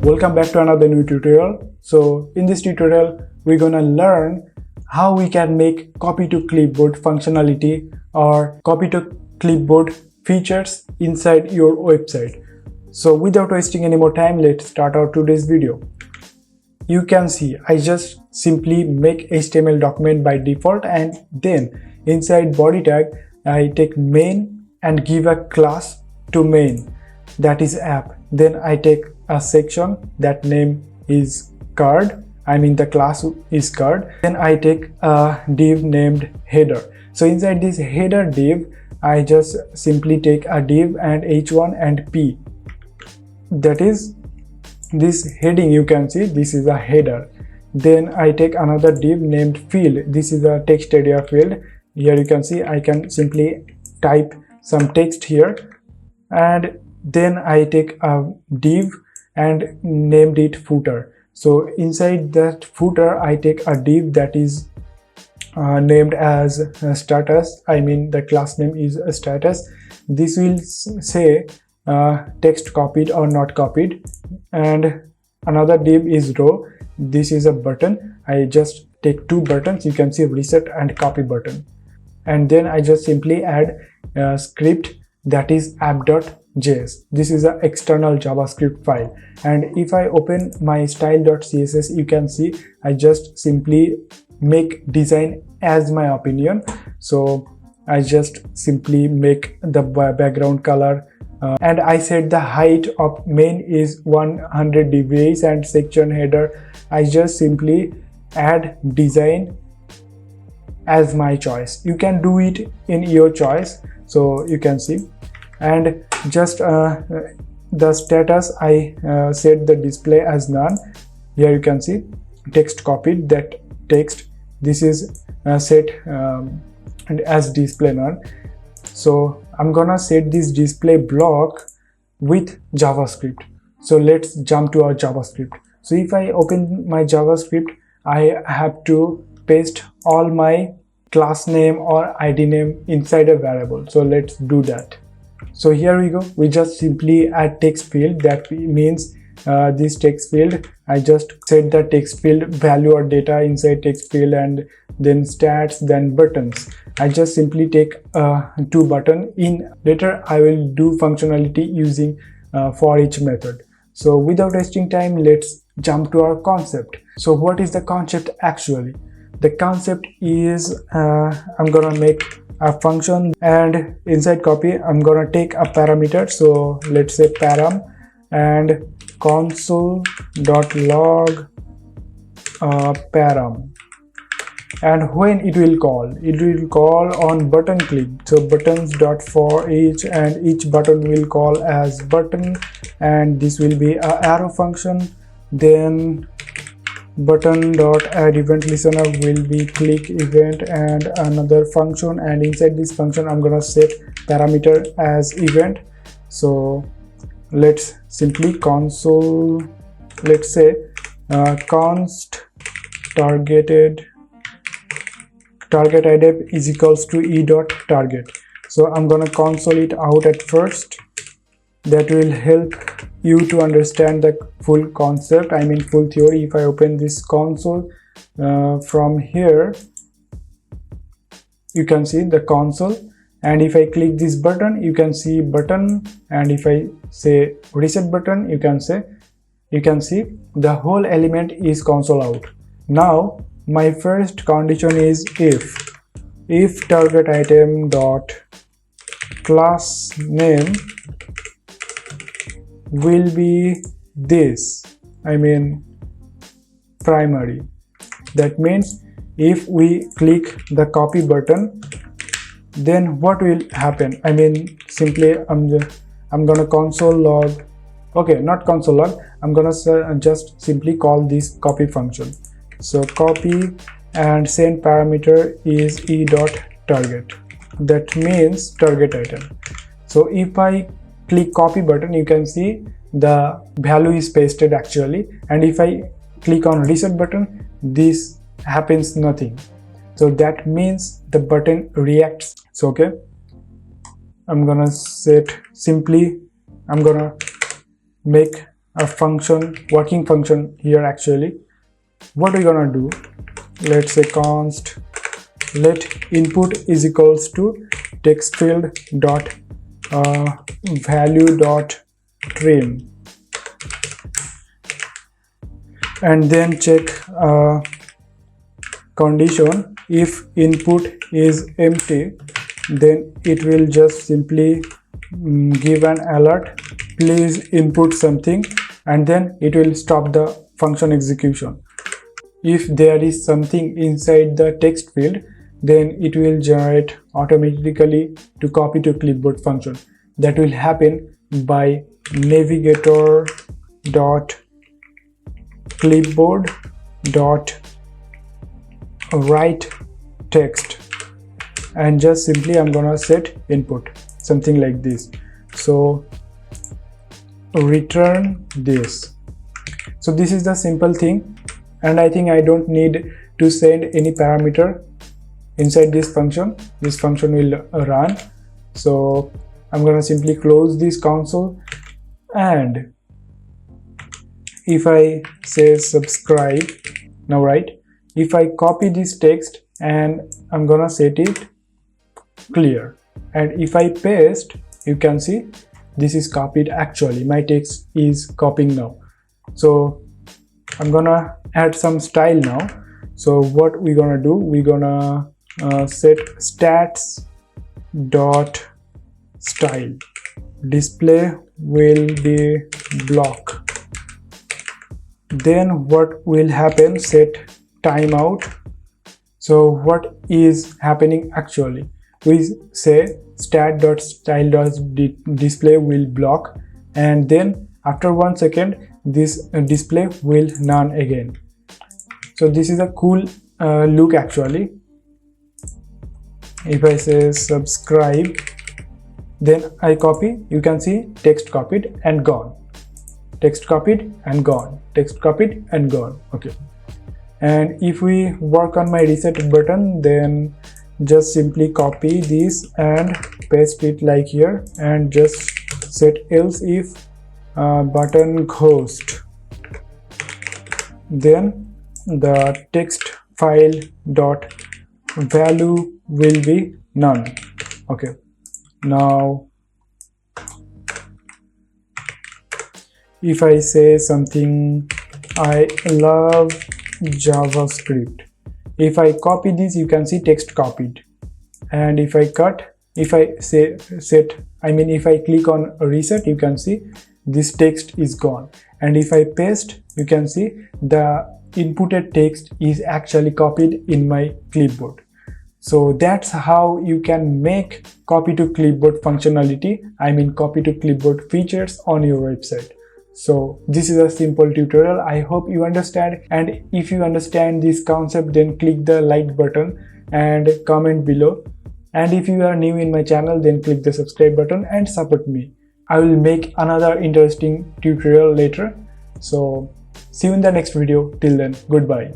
Welcome back to another new tutorial. So in this tutorial we're gonna learn how we can make copy to clipboard functionality or copy to clipboard features inside your website. So without wasting any more time, let's start our today's video. You can see I just simply make HTML document by default, and then inside body tag I take main and give a class to main, that is app. Then I take a section that name is card, the class is card. Then I take a div named header. So inside this header div I just simply take a div and h1 and p, that is this heading. You can see this is a header. Then I take another div named field. This is a text area field. Here you can see I can simply type some text here, and then I take a div and named it footer. So inside that footer I take a div that is named as status. The class name is status. This will say text copied or not copied. And another div is row. This is a button. I just take two buttons. You can see reset and copy button. And then I just simply add a script that is app.js. This is an external JavaScript file. And if I open my style.css, you can see I just simply make design as my opinion. So I just simply make the background color and I set the height of main is 100 degrees and section header I just simply add design as my choice. You can do it in your choice. So you can see, and just the status I set the display as none. Here you can see text copied, that text this is set and as display none. So I'm gonna set this display block with JavaScript. So let's jump to our JavaScript. So if I open my JavaScript, I have to paste all my class name or ID name inside a variable. So let's do that. So here we go. We just simply add text field. That means this text field, I just set the text field value or data inside text field, and then stats, then buttons. I just simply take two button. In later I will do functionality using for each method. So without wasting time, let's jump to our concept. So what is the concept actually? The concept is I'm gonna make a function, and inside copy I'm gonna take a parameter. So let's say param and console.log param, and when it will call on button click. So buttons.forEach, and each button will call as button, and this will be a arrow function. Then button.add event listener will be click event and another function, and inside this function I'm gonna set parameter as event. So let's simply console, let's say const target id is equals to e.target. So I'm gonna console it out at first. That will help you to understand the full concept, full theory. If I open this console from here, you can see the console, and if I click this button, you can see button, and if I say reset button, you can see the whole element is console out. Now my first condition is if target item dot class name will be this, primary. That means if we click the copy button, then what will happen? Simply I'm gonna console log, okay, not console log, I'm gonna just simply call this copy function. So copy and send parameter is e.target, that means target item. So if I click copy button, you can see the value is pasted actually, and if I click on reset button, this happens nothing. So that means the button reacts. So okay, I'm gonna set simply, I'm gonna make a function, working function here actually. What we're gonna do, let's say const let input is equals to text field dot value dot trim, and then check condition. If input is empty, then it will just simply give an alert, please input something, and then it will stop the function execution. If there is something inside the text field, then it will generate automatically to copy to clipboard function. That will happen by navigator dot clipboard dot write text, and just simply I'm gonna set input something like this. So return this. So this is the simple thing, and I think I don't need to send any parameter inside this function. This function will run. So I'm gonna simply close this console, and if I say subscribe now, right, if I copy this text and I'm gonna set it clear, and if I paste, you can see this is copied. Actually my text is copying now. So I'm gonna add some style now. So what we're gonna do, we're gonna set stats dot style, display will be block. Then what will happen, set timeout. So what is happening actually, we say stat.style.display will block, and then after 1 second this display will none again. So this is a cool look actually. If I say subscribe, then I copy, you can see text copied and gone, text copied and gone, text copied and gone. Okay, and if we work on my reset button, then just simply copy this and paste it like here, and just set else if button ghost, then the text file dot value will be none. Okay, now if I say something, I love JavaScript, if I copy this, you can see text copied, and if I cut, if I say set, if I click on reset, you can see this text is gone, and if I paste, you can see the inputted text is actually copied in my clipboard. So that's how you can make copy to clipboard functionality, copy to clipboard features on your website. So this is a simple tutorial. I hope you understand, and if you understand this concept, then click the like button and comment below, and if you are new in my channel, then click the subscribe button and support me. I will make another interesting tutorial later. So see you in the next video. Till then, goodbye.